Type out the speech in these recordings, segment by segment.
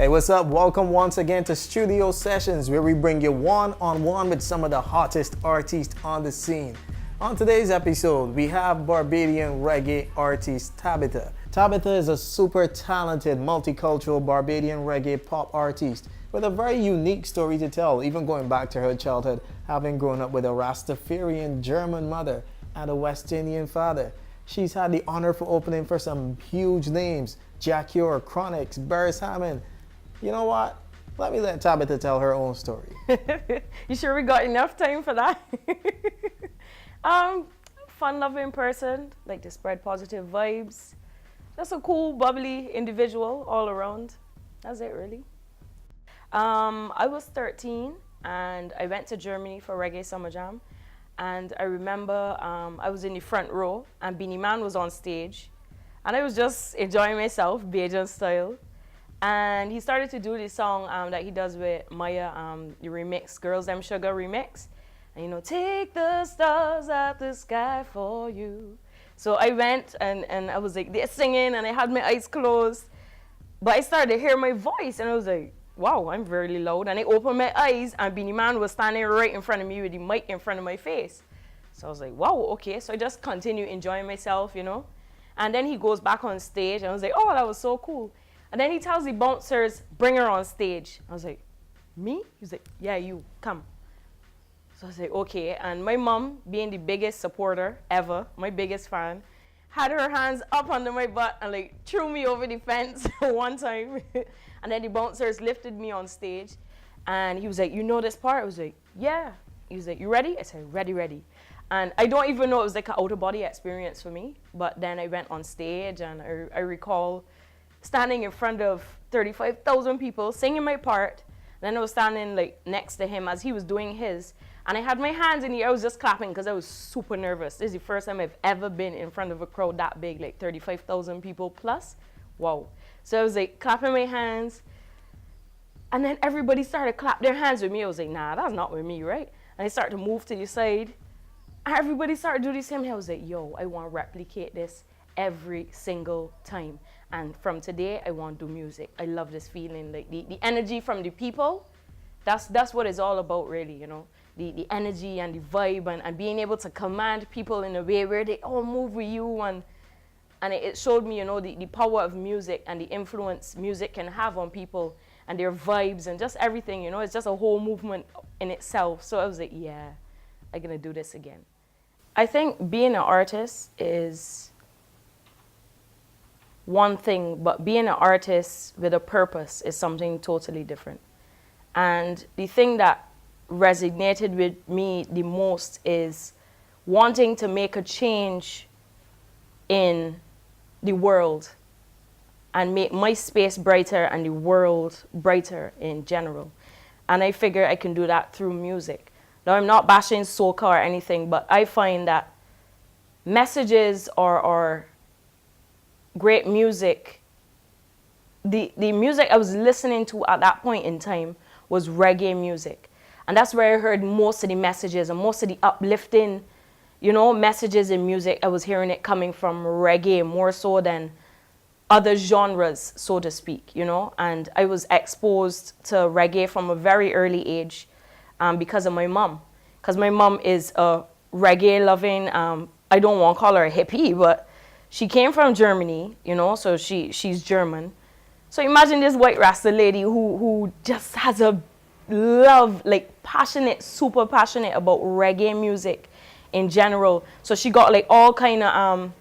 what's up? Welcome once again to Studio Sessions, where we bring you one-on-one with some of the hottest artists on the scene. On today's episode, we have Barbadian reggae artist Tabitha. Tabitha is a super talented, multicultural Barbadian reggae pop artist with a very unique story to tell, even going back to her childhood, having grown up with a Rastafarian German mother and a West Indian father. She's had the honor for opening for some huge names: Jack Ure, Chronix, Beres Hammond. You know what? Let me let Tabitha tell her own story. You sure we got enough time for that? Fun-loving person, like to spread positive vibes. Just a cool, bubbly individual all around. That's it, really. I was 13 and I went to Germany for Reggae Summer Jam. And I remember I was in the front row and Beanie Man was on stage. And I was just enjoying myself, Bajan style. And he started to do this song that he does with Maya, the remix, Girls Them Sugar remix. And you know, take the stars out the sky for you. So I went and I was like there singing and I had my eyes closed. But I started to hear my voice and I was like, wow, I'm very loud. And I opened my eyes and Beanie Man was standing right in front of me with the mic in front of my face. So I was like, wow, okay. So I just continued enjoying myself, you know. And then he goes back on stage and I was like, oh, that was so cool. And then he tells the bouncers, bring her on stage. I was like, me? He's like, yeah, you, come. So I was like, okay. And my mom, being the biggest supporter ever, my biggest fan, had her hands up under my butt and like threw me over the fence one time. And then the bouncers lifted me on stage. And he was like, you know this part? I was like, yeah. He was like, you ready? I said, ready, ready. And I don't even know, it was like an out-of-body experience for me. But then I went on stage and I recall standing in front of 35,000 people singing my part. Then I was standing like next to him as he was doing his. And I had my hands in the air. I was just clapping because I was super nervous. This is the first time I've ever been in front of a crowd that big, like 35,000 people plus. Wow. So I was like clapping my hands. And then everybody started to clap their hands with me. I was like, nah, that's not with me, right? And I started to move to the side. And everybody started to do the same thing. I was like, yo, I want to replicate this every single time. And from today, I want to do music. I love this feeling, like the energy from the people. That's what it's all about, really, you know. The energy and the vibe and being able to command people in a way where they all move with you. And it showed me, you know, the power of music and the influence music can have on people and their vibes and just everything, you know. It's just a whole movement in itself. So I was like, yeah, I'm going to do this again. I think being an artist is one thing, but being an artist with a purpose is something totally different. And the thing that resonated with me the most is wanting to make a change in the world and make my space brighter and the world brighter in general. And I figure I can do that through music. Now, I'm not bashing soca or anything, but I find that messages or great music, the music I was listening to at that point in time was reggae music. And that's where I heard most of the messages and most of the uplifting, you know, messages in music. I was hearing it coming from reggae more so than other genres, so to speak, you know. And I was exposed to reggae from a very early age because of my mom. Because my mom is a reggae-loving, I don't want to call her a hippie, but she came from Germany, you know, so she's German. So imagine this white Rasta lady who just has a love, like passionate, super passionate about reggae music in general. So she got like all kind of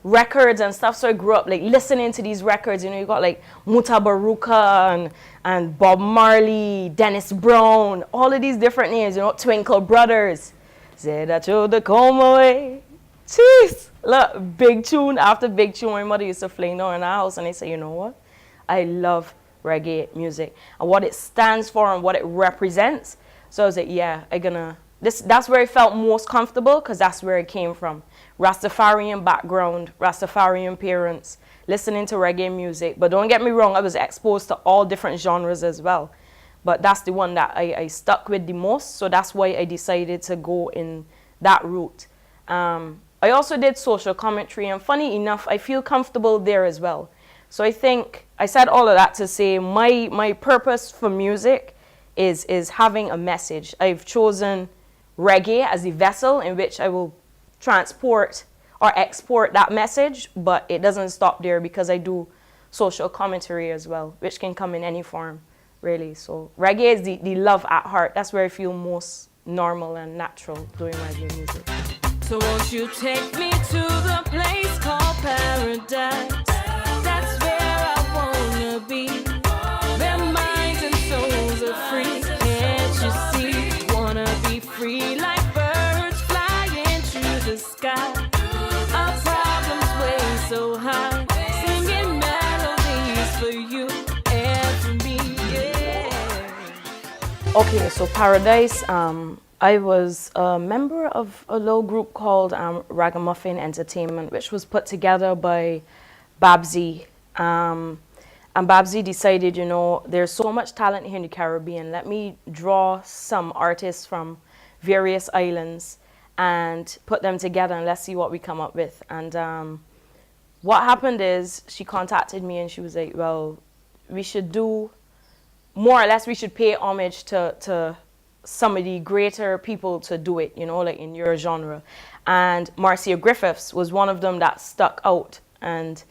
records and stuff. So I grew up like listening to these records. You know, you got like Muta Baruka and Bob Marley, Dennis Brown, all of these different names, you know, Twinkle Brothers. Say that you're the come away. Jeez, look, big tune after big tune. My mother used to fling down in our house and I say, you know what? I love reggae music and what it stands for and what it represents. So I was like, yeah, that's where I felt most comfortable because that's where it came from. Rastafarian background, Rastafarian parents, listening to reggae music. But don't get me wrong, I was exposed to all different genres as well. But that's the one that I stuck with the most. So that's why I decided to go in that route. I also did social commentary, and funny enough, I feel comfortable there as well. So I think I said all of that to say my purpose for music is having a message. I've chosen reggae as the vessel in which I will transport or export that message, but it doesn't stop there because I do social commentary as well, which can come in any form, really. So reggae is the love at heart. That's where I feel most normal and natural doing reggae music. So won't you take me to the place called paradise? That's where I wanna be. Where minds and souls are free. Can't you see? Wanna be free like birds flying through the sky. Our problems way so high. Singing melodies for you and for me, yeah. Okay, so Paradise, I was a member of a little group called Ragamuffin Entertainment, which was put together by Babsy. And Babsy decided, you know, there's so much talent here in the Caribbean. Let me draw some artists from various islands and put them together and let's see what we come up with. And what happened is she contacted me and she was like, well, we should do, more or less, we should pay homage to some of the greater people to do it, you know, like in your genre. And Marcia Griffiths was one of them that stuck out. And,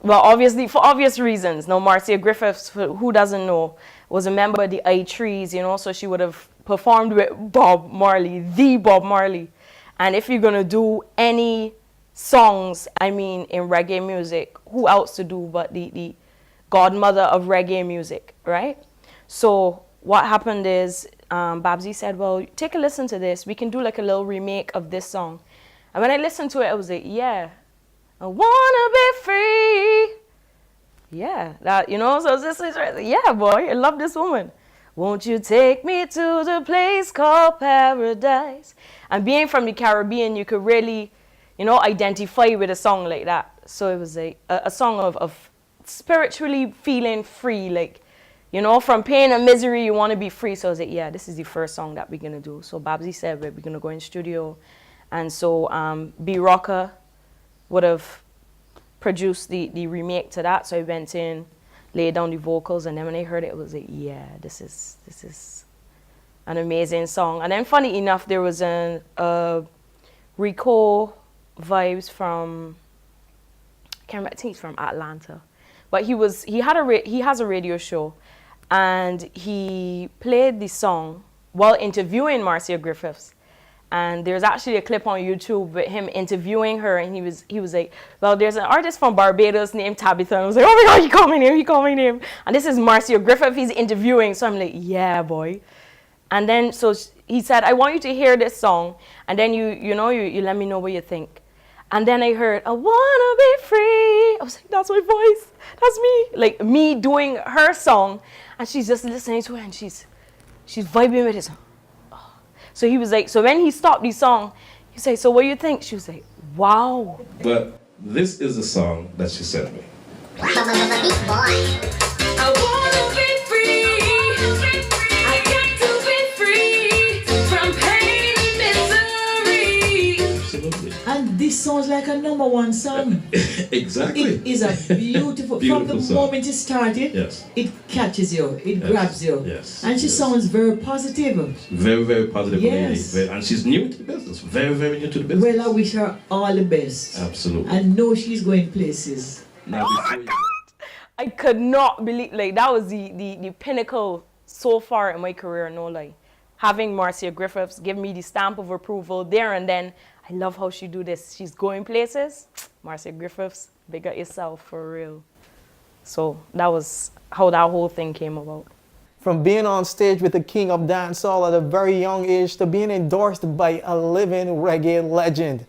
well, obviously, for obvious reasons. Now, Marcia Griffiths, who doesn't know, was a member of the I Trees, you know, so she would have performed with Bob Marley, the Bob Marley. And if you're going to do any songs, I mean, in reggae music, who else to do but the godmother of reggae music, right? So what happened is Babsy said, well, take a listen to this. We can do like a little remake of this song. And when I listened to it, I was like, yeah, I wanna be free. Yeah, that, you know, so this is right. Yeah, boy, I love this woman. Won't you take me to the place called paradise? And being from the Caribbean, you could really, you know, identify with a song like that. So it was like a song of spiritually feeling free, like, you know, from pain and misery, you want to be free. So I was like, yeah, this is the first song that we're going to do. So Babsy said, we're going to go in studio. And so B Rocker would have produced the remake to that. So I went in, laid down the vocals, and then when I heard it, it was like, yeah, this is an amazing song. And then funny enough, there was Rico vibes from, I can't remember, I think he's from Atlanta. But he has a radio show. And he played the song while interviewing Marcia Griffiths. And there's actually a clip on YouTube with him interviewing her, and he was like, well, there's an artist from Barbados named Tabitha. And I was like, oh my God, he called my name. And this is Marcia Griffith he's interviewing. So I'm like, yeah, boy. And then so he said, I want you to hear this song, and then you let me know what you think. And then I heard, I wanna be free. I was like, that's my voice. That's me. Like me doing her song. And she's just listening to it and she's vibing with it. Oh. So he was like, so when he stopped the song, he said, so what do you think? She was like, wow. But this is the song that she sent me. I wanna be free. I got to be free from pain and misery. Absolutely. And this sounds like a #1 song. Exactly. It is a beautiful from the song. moment it started, Yes. it catches you, it grabs you. Yes. And she sounds very positive. Very, very positive Yes. lady. And she's new to the business. Very, very new to the business. Well, I wish her all the best. Absolutely. I know she's going places. Now, before you I could not believe, like, that was the pinnacle so far in my career, no lie. Having Marcia Griffiths give me the stamp of approval there and then. I love how she do this. She's going places. Marcia Griffiths, big up yourself, for real. So that was how that whole thing came about. From being on stage with the king of dancehall at a very young age to being endorsed by a living reggae legend.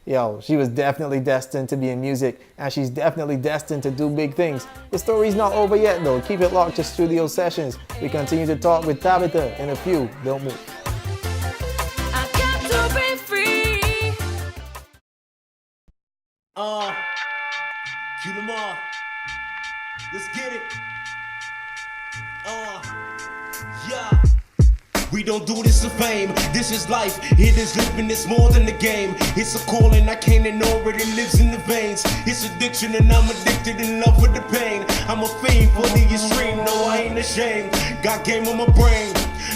Yo, she was definitely destined to be in music, and she's definitely destined to do big things. The story's not over yet though. Keep it locked to Studio Sessions. We continue to talk with Tabitha in a few. Don't move. I got to be free. Cue them all. Let's get it. Yeah. We don't do this for fame. This is life. It is living. It's more than a game. It's a calling. I can't ignore it. It lives in the veins. It's addiction, and I'm addicted in love with the pain. I'm a fiend for the extreme. No, I ain't ashamed. God gave me my brain.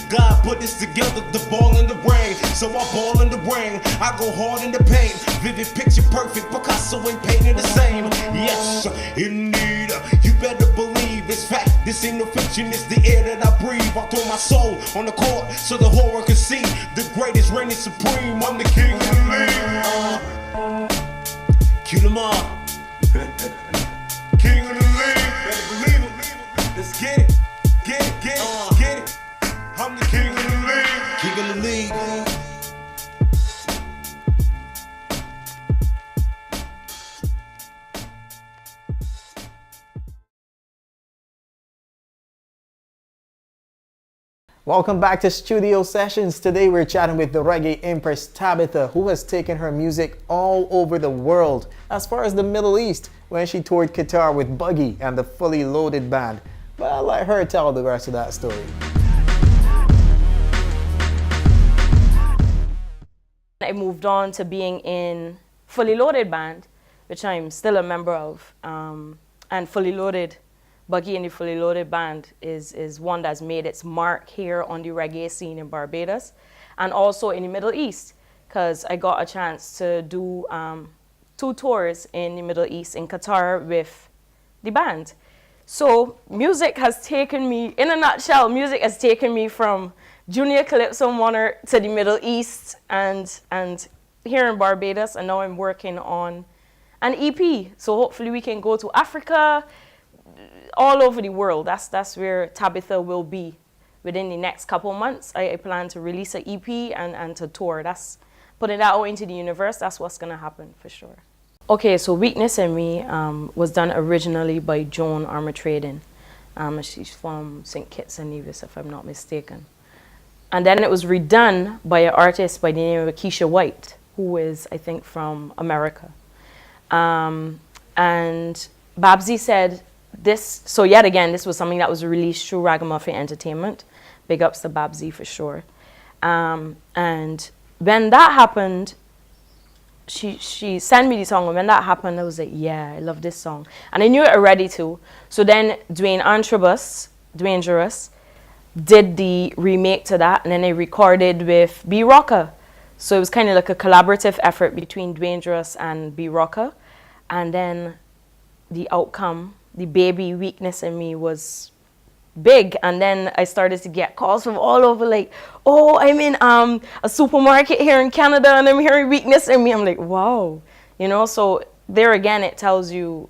God put this together, the ball in the rain. So I ball in the rain. I go hard in the paint. Vivid picture perfect. Picasso ain't painting the same. Yes, indeed. You better believe it's fact. This ain't no fiction. It's the air that I breathe. I throw my soul on the court so the horror can see. The greatest reigning supreme. I'm the king of the league. Cue them up. King of the league. Better believe it. Let's get it. Get it. Get it. Get it. I'm the king of the league. King of the league. Welcome back to Studio Sessions. Today we're chatting with the Reggae Empress Tabitha, who has taken her music all over the world, as far as the Middle East, when she toured Qatar with Buggy and the Fully Loaded Band. But I'll let her tell the rest of that story. I moved on to being in Fully Loaded Band, which I'm still a member of. And Fully Loaded, Buggy and the Fully Loaded Band is one that's made its mark here on the reggae scene in Barbados and also in the Middle East, because I got a chance to do 2 tours in the Middle East, in Qatar, with the band. So music has taken me, in a nutshell, music has taken me from Junior Calypso Monarch to the Middle East and here in Barbados, and now I'm working on an EP. So hopefully we can go to Africa, all over the world. That's where Tabitha will be within the next couple months. I plan to release an EP and to tour. That's putting that out into the universe. That's what's gonna happen for sure. Okay, so Weakness in Me was done originally by Joan Armatrading. She's from St. Kitts and Nevis, if I'm not mistaken. And then it was redone by an artist by the name of Keisha White, who is, I think, from America. And Babsy said this, so yet again, this was something that was released through Ragamuffin Entertainment. Big ups to Babsy for sure. And when that happened, she sent me the song, and when that happened, I was like, yeah, I love this song. And I knew it already too. So then Dwayne Jerus, did the remake to that, and then they recorded with B Rocka. So it was kind of like a collaborative effort between Dwayne Jerus and B Rocka. And then the outcome, the baby Weakness in Me, was big. And then I started to get calls from all over, like, oh, I'm in a supermarket here in Canada and I'm hearing Weakness in Me. I'm like, wow, you know. So there again, it tells you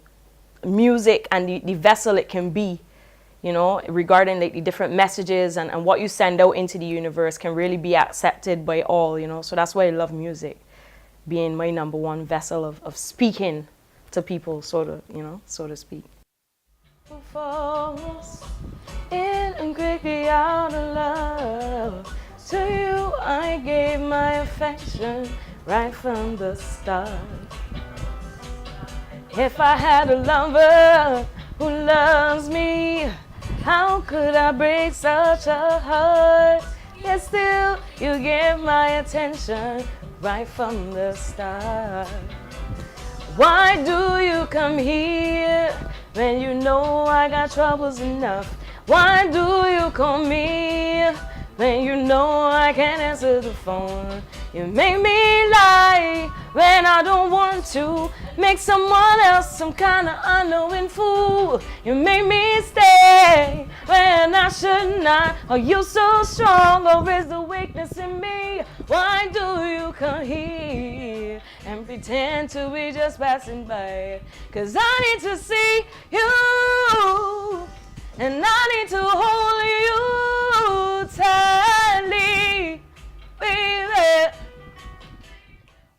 music and the vessel it can be, you know, regarding like the different messages and what you send out into the universe can really be accepted by all, you know. So that's why I love music, being my #1 vessel of speaking to people, sort of, you know, so to speak. Falls in and quickly out of love. To you I gave my affection right from the start. If I had a lover who loves me, how could I break such a heart? Yet still you gave my attention right from the start. Why do you come here when you know I got troubles enough? Why do you call me when you know I can't answer the phone? You make me lie when I don't want to, make someone else some kind of unknowing fool. You make me stay when I should not. Are you so strong, or is the weakness in me? Why do you come here and pretend to be just passing by? 'Cause I need to see you, and I need to hold you tightly, baby.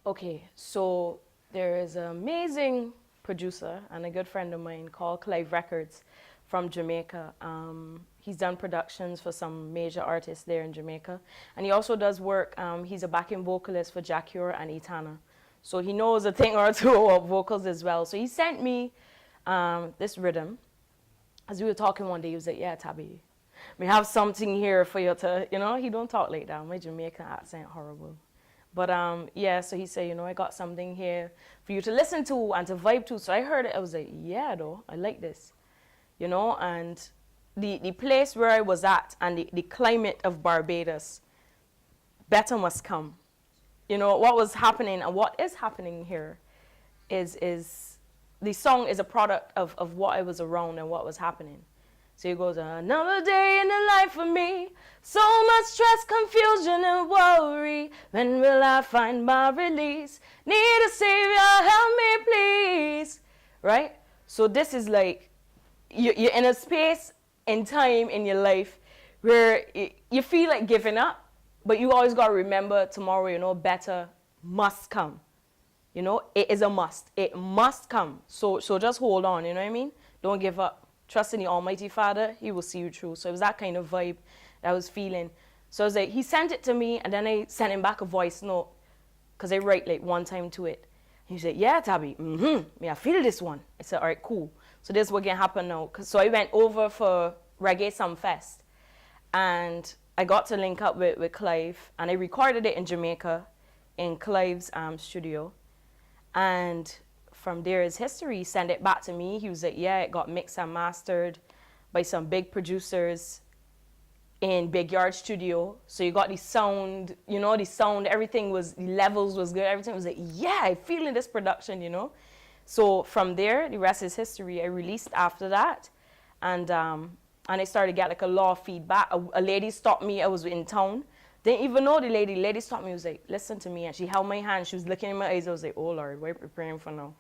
Okay, so there is an amazing producer and a good friend of mine called Clive Records from Jamaica. He's done productions for some major artists there in Jamaica. And he also does work, he's a backing vocalist for Jacure and Etana. So he knows a thing or two about vocals as well. So he sent me this rhythm. As we were talking one day, he was like, yeah, Tabby, We have something here for you to, he don't talk like that. My Jamaican accent horrible. But yeah, so he said, I got something here for you to listen to and to vibe to. So I heard it, I was like, yeah, though, I like this. And the place where I was at and the climate of Barbados, better must come. What was happening and what is happening here is the song is a product of what I was around and what was happening. So he goes, another day in the life for me, so much stress, confusion, and worry. When will I find my release? Need a savior, help me please. Right? So this is like, you're in a space and time in your life where you feel like giving up, but you always got to remember tomorrow, better must come. It is a must. It must come. So just hold on, you know what I mean? Don't give up. Trust in the Almighty Father, He will see you through. So it was that kind of vibe that I was feeling. So I was like, he sent it to me, and then I sent him back a voice note, because I write like one time to it. He said, yeah, Tabby, me, I feel this one. I said, all right, cool. So this is what can happen now. So I went over for Reggae Some Fest, and I got to link up with Clive, and I recorded it in Jamaica, in Clive's studio. And from there is history. He sent it back to me. He was like, yeah, it got mixed and mastered by some big producers in Big Yard Studio. So you got the sound, everything was, the levels was good. Everything was like, yeah, I'm feeling this production, So from there, the rest is history. I released after that. And I started to get like a lot of feedback. A lady stopped me. I was in town. Didn't even know the lady stopped me, was like, listen to me. And she held my hand. She was looking in my eyes. I was like, oh, Lord, what are you praying for now?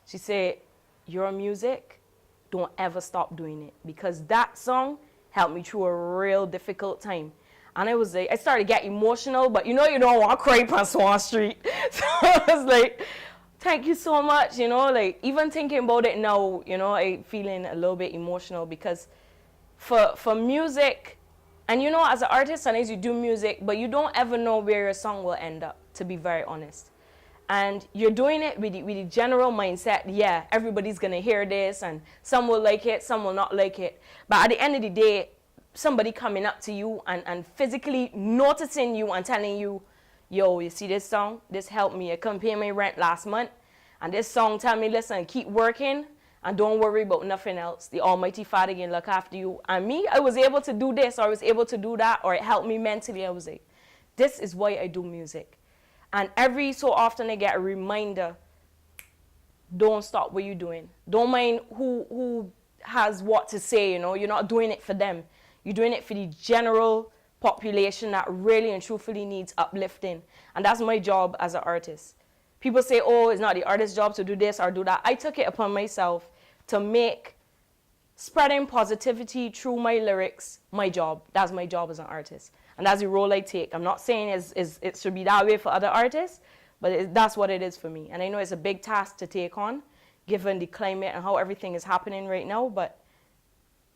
She said, your music, don't ever stop doing it. Because that song helped me through a real difficult time. And I was like, I started to get emotional, but you don't want to cry on Swan Street. So I was like, thank you so much, like even thinking about it now, I feeling a little bit emotional because for music, and as an artist, sometimes you do music, but you don't ever know where your song will end up, to be very honest. And you're doing it with the general mindset, yeah, everybody's going to hear this, and some will like it, some will not like it. But at the end of the day, somebody coming up to you and physically noticing you and telling you, yo, you see this song? This helped me. I couldn't pay my rent last month. And this song tell me, listen, keep working and don't worry about nothing else. The Almighty Father can look after you. And me, I was able to do this, or I was able to do that, or it helped me mentally. I was like, this is why I do music. And every so often I get a reminder, don't stop what you're doing. Don't mind who has what to say, You're not doing it for them. You're doing it for the general population that really and truthfully needs uplifting. And that's my job as an artist. People say, oh, it's not the artist's job to do this or do that. I took it upon myself to make spreading positivity through my lyrics my job. That's my job as an artist. And that's the role I take. I'm not saying it should be that way for other artists, but that's what it is for me. And I know it's a big task to take on, given the climate and how everything is happening right now. But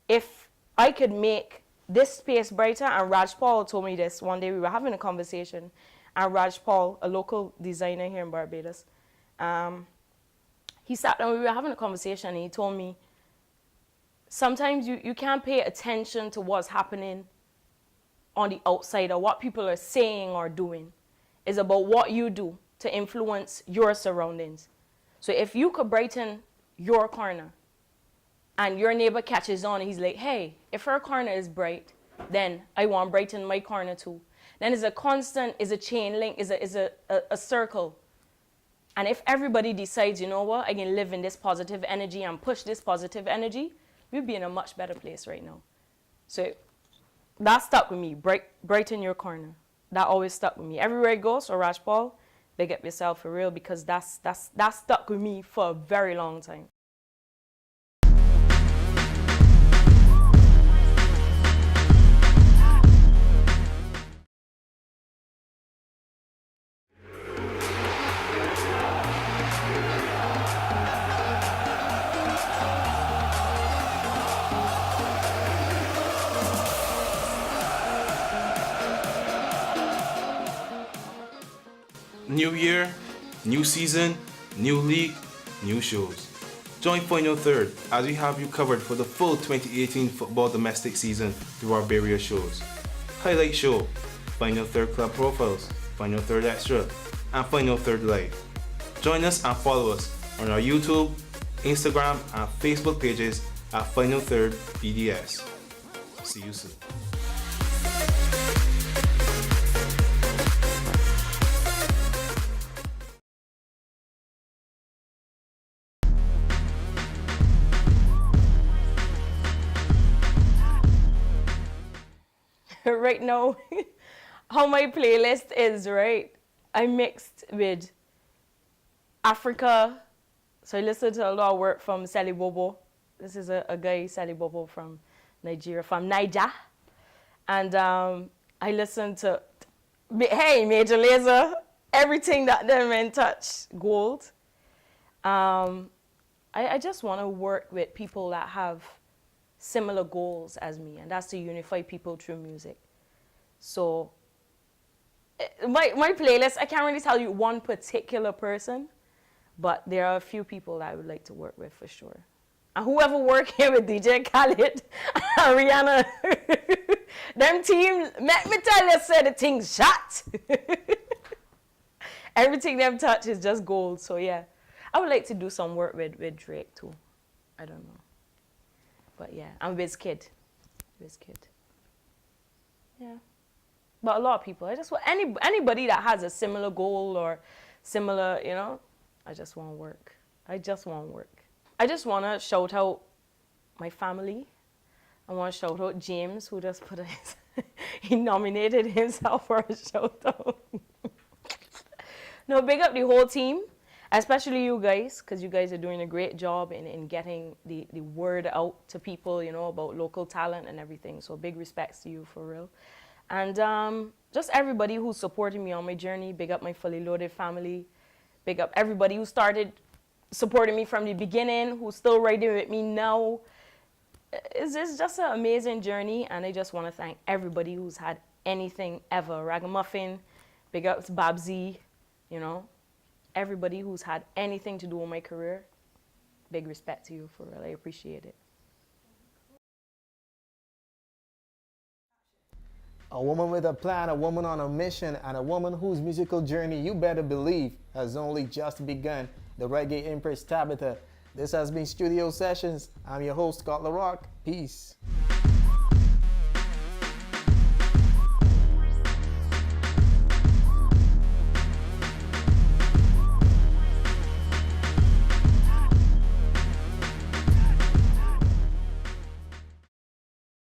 if I could make this space brighter, and Raj Paul told me this one day, we were having a conversation, and Raj Paul, a local designer here in Barbados, he sat down, we were having a conversation, and he told me, sometimes you can't pay attention to what's happening on the outside or what people are saying or doing. It's about what you do to influence your surroundings. So if you could brighten your corner and your neighbor catches on and he's like, hey, if her corner is bright, then I want to brighten my corner too. Then it's a constant, it's a chain link, it's a circle. And if everybody decides, you know what, I can live in this positive energy and push this positive energy, we'd be in a much better place right now. So that stuck with me, brighten your corner. That always stuck with me. Everywhere I go, so Raj Paul, big up yourself for real, because that stuck with me for a very long time. New year, new season, new league, new shows. Join Final Third as we have you covered for the full 2018 football domestic season through our various shows. Highlight Show, Final Third Club Profiles, Final Third Extra, and Final Third Live. Join us and follow us on our YouTube, Instagram, and Facebook pages at Final Third BDS. See you soon. Right now, how my playlist is, right? I mixed with Africa. So I listen to a lot of work from Sally Bobo. This is a guy, Sally Bobo, from Nigeria, from Niger. And I listen to, hey, Major Lazer, everything that them men touch, gold. I just want to work with people that have similar goals as me, and that's to unify people through music. So my playlist, I can't really tell you one particular person, but there are a few people that I would like to work with for sure. And whoever work here with DJ Khaled, Rihanna, them team, let me tell you, say the thing's shot. Everything them touch is just gold. So yeah, I would like to do some work with Drake too. I don't know. But yeah, I'm Wizkid. Yeah. But a lot of people, I just want anybody that has a similar goal or similar, you know, I just want to work. I just want to shout out my family. I want to shout out James, who just put he nominated himself for a shout out. No, big up the whole team. Especially you guys, because you guys are doing a great job in getting the word out to people, you know, about local talent and everything. So big respects to you, for real. And just everybody who's supporting me on my journey. Big up my Fully Loaded family. Big up everybody who started supporting me from the beginning, who's still riding with me now. It's just an amazing journey, and I just want to thank everybody who's had anything ever. Ragamuffin, big up to Babsy, you know. Everybody who's had anything to do with my career, big respect to you, for real. I appreciate it. A woman with a plan, a woman on a mission, and a woman whose musical journey, you better believe, has only just begun. The Reggae Empress Tabitha. This has been Studio Sessions. I'm your host, Scott LaRock. Peace.